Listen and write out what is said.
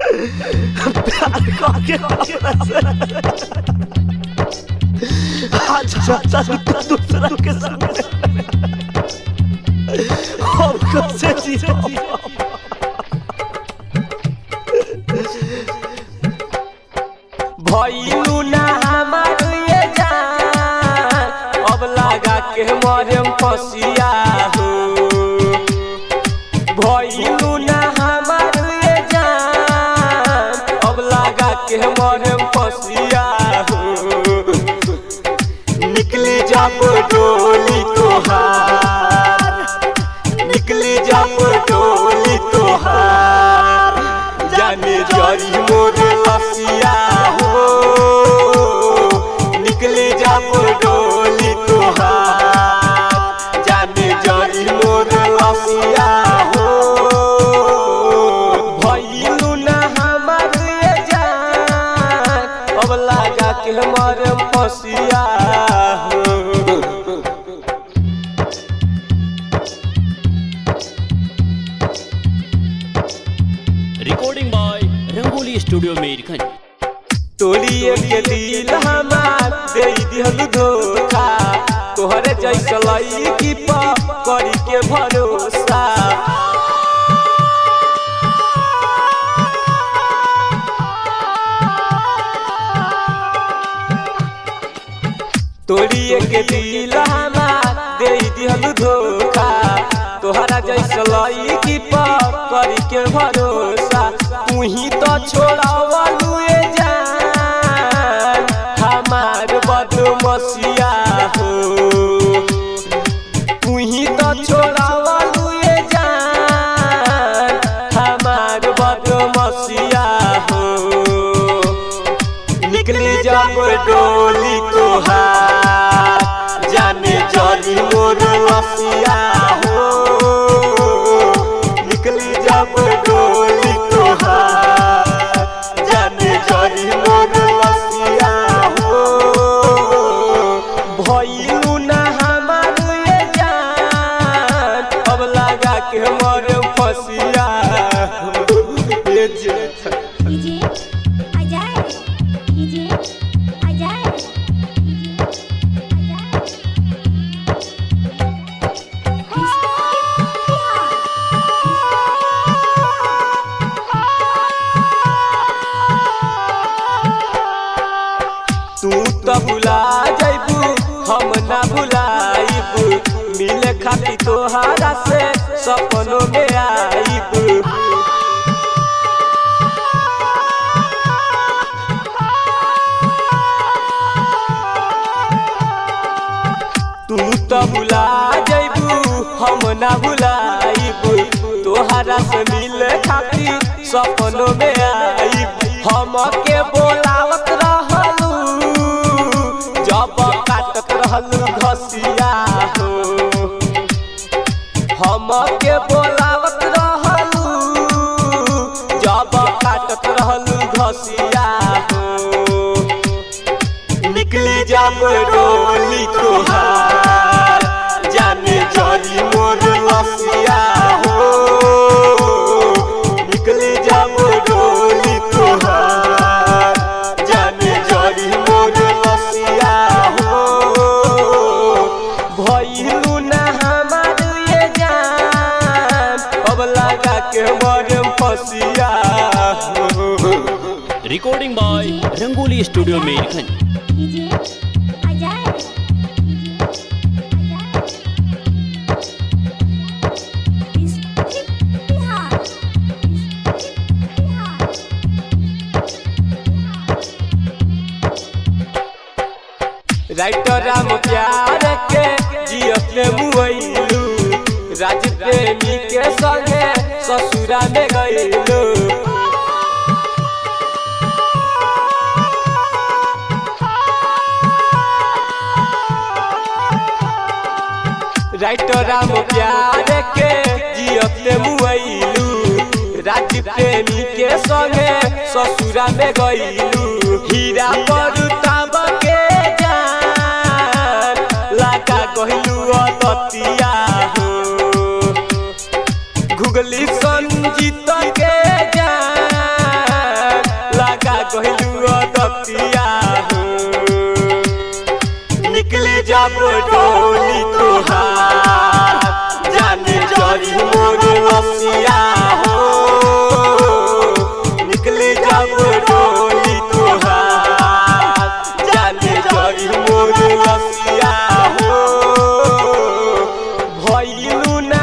प्यार करके आज चाचा तो दूसरा के सामने हम कैसे जियो भइलू ना हमार ये जान अब लगा के मरम फसिया हो भइलू ना हमार ये जान अब लगा के मरम फसिया हो निकली जब डोली तोहार निकली जब डोली तोहार जाने जरी मोर लसिया हो निकली जब डोली तोहार जाने जरी मोर लसिया हो भइलू ना हमार ये जान अब लगा के मरम फसिया हो। Recording by Rangoli studio Mirganj. तोलिए के दिल हमार दे दिहलु धोखा तोहरे जैसा लईकी पर करी के भरोसा तोलिए के दिल हमार दे दिहलु धोखा तोहरा जैसा लईकी पर करी के भरोसा तू ही तो छोड़ावलू ये जान हमार बदमसिया हो तू ही तो छोड़ावलू ये जान हमार बदमसिया हो निकली जब डोली तोहार जाने जरी मोर लसिया हो निकली जब डोली तोहार जाने जरी मोर लसिया हो भइलू ना हमार ये जान अब लगा के मर फसिया ये डीजे आजाद डीजे आजाद तू तो भुला जाइबू हम ना भुलाइबू मिले खाती तोहारा से सपनों में आइबू तू तो भुला जाइबू हम ना भुलाइबू तोहारा से मिले खाती सपनों में आइबू हम के बोलावत रहलू जब काटत रहलू घसिया हो हम के बोलावत रहलू जब काटत रहलू घसिया हो निकली जब डोली तोहार जाने जरी मोर लसिया हो निकली जब डोली तोहार जाने जरी मोर लसिया हो भइलू ना हमार ये जान अब लगा के मरम फसिया हो। Recording by Rangoli studio Mirganj. DJ Azad writer Ram प्यार के जियत ले मुइलू राज प्रेमी के संगे ससुरा में गइलू राइटर राम प्यार के जियत ले मुइलू राज प्रेमी के संगे ससुरा में गइलू हीरा पर ताब के जान लगा कहलू अतिया हो गुगली संजीत के जान कहलू दतिया हो निकले जब डोली तोहार जाने जरी मोर रसिया हो निकले जब डोली तोहार जाने जरी मोर रसिया हो भइलू ना